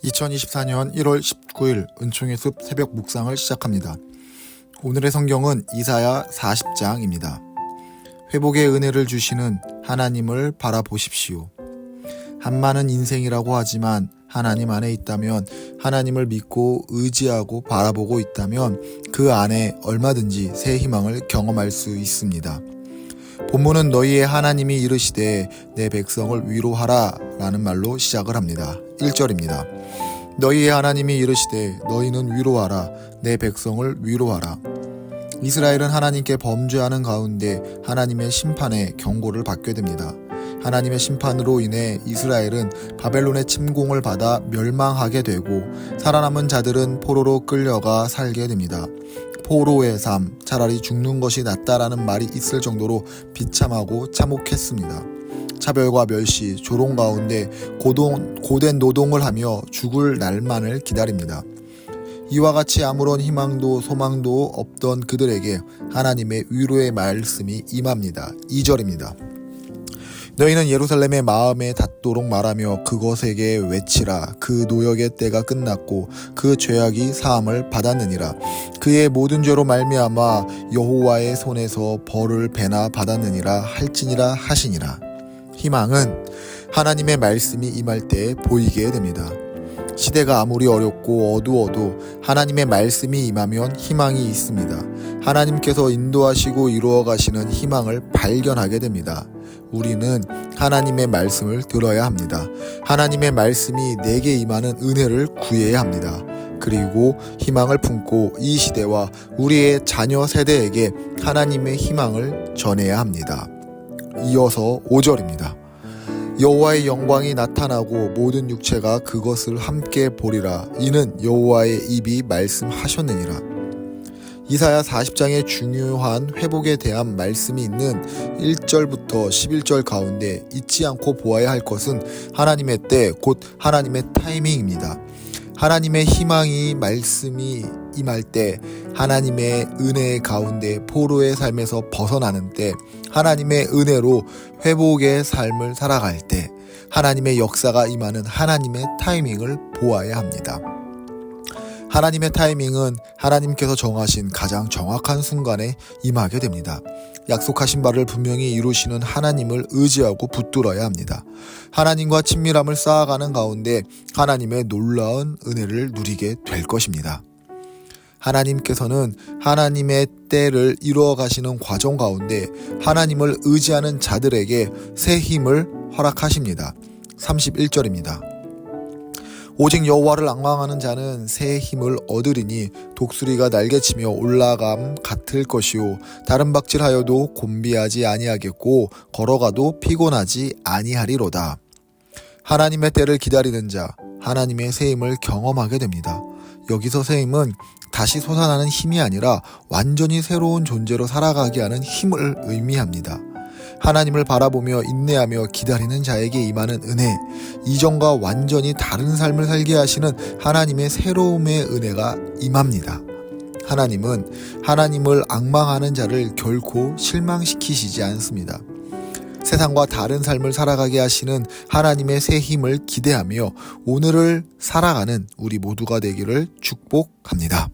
2024년 1월 19일 은총의 숲 새벽 묵상을 시작합니다. 오늘의 성경은 이사야 40장입니다. 회복의 은혜를 주시는 하나님을 바라보십시오. 한많은 인생이라고 하지만 하나님 안에 있다면, 하나님을 믿고 의지하고 바라보고 있다면 그 안에 얼마든지 새 희망을 경험할 수 있습니다. 본문은 너희의 하나님이 이르시되 내 백성을 위로하라 라는 말로 시작을 합니다. 1절입니다. 너희의 하나님이 이르시되 너희는 위로하라, 내 백성을 위로하라. 이스라엘은 하나님께 범죄하는 가운데 하나님의 심판에 경고를 받게 됩니다. 하나님의 심판으로 인해 이스라엘은 바벨론의 침공을 받아 멸망하게 되고, 살아남은 자들은 포로로 끌려가 살게 됩니다. 포로의 삶, 차라리 죽는 것이 낫다라는 말이 있을 정도로 비참하고 참혹했습니다. 차별과 멸시, 조롱 가운데 고된 노동을 하며 죽을 날만을 기다립니다. 이와 같이 아무런 희망도 소망도 없던 그들에게 하나님의 위로의 말씀이 임합니다. 2절입니다. 너희는 예루살렘의 마음에 닿도록 말하며 그것에게 외치라. 그 노역의 때가 끝났고 그 죄악이 사함을 받았느니라. 그의 모든 죄로 말미암아 여호와의 손에서 벌을 배나 받았느니라 할지니라 하시니라. 희망은 하나님의 말씀이 임할 때 보이게 됩니다. 시대가 아무리 어렵고 어두워도 하나님의 말씀이 임하면 희망이 있습니다. 하나님께서 인도하시고 이루어 가시는 희망을 발견하게 됩니다. 우리는 하나님의 말씀을 들어야 합니다. 하나님의 말씀이 내게 임하는 은혜를 구해야 합니다. 그리고 희망을 품고 이 시대와 우리의 자녀 세대에게 하나님의 희망을 전해야 합니다. 이어서 5절입니다. 여호와의 영광이 나타나고 모든 육체가 그것을 함께 보리라. 이는 여호와의 입이 말씀하셨느니라. 이사야 40장의 중요한 회복에 대한 말씀이 있는 1절부터 11절 가운데 잊지 않고 보아야 할 것은 하나님의 때, 곧 하나님의 타이밍입니다. 하나님의 희망이 말씀이 임할 때, 하나님의 은혜 가운데 포로의 삶에서 벗어나는 때, 하나님의 은혜로 회복의 삶을 살아갈 때, 하나님의 역사가 임하는 하나님의 타이밍을 보아야 합니다. 하나님의 타이밍은 하나님께서 정하신 가장 정확한 순간에 임하게 됩니다. 약속하신 바를 분명히 이루시는 하나님을 의지하고 붙들어야 합니다. 하나님과 친밀함을 쌓아가는 가운데 하나님의 놀라운 은혜를 누리게 될 것입니다. 하나님께서는 하나님의 때를 이루어 가시는 과정 가운데 하나님을 의지하는 자들에게 새 힘을 허락하십니다. 31절입니다. 오직 여호와를 앙망하는 자는 새 힘을 얻으리니 독수리가 날개치며 올라감 같을 것이요 다른 박질하여도 곤비하지 아니하겠고 걸어가도 피곤하지 아니하리로다. 하나님의 때를 기다리는 자, 하나님의 새 힘을 경험하게 됩니다. 여기서 새 힘은 다시 솟아나는 힘이 아니라 완전히 새로운 존재로 살아가게 하는 힘을 의미합니다. 하나님을 바라보며 인내하며 기다리는 자에게 임하는 은혜, 이전과 완전히 다른 삶을 살게 하시는 하나님의 새로움의 은혜가 임합니다. 하나님은 하나님을 앙망하는 자를 결코 실망시키시지 않습니다. 세상과 다른 삶을 살아가게 하시는 하나님의 새 힘을 기대하며 오늘을 살아가는 우리 모두가 되기를 축복합니다.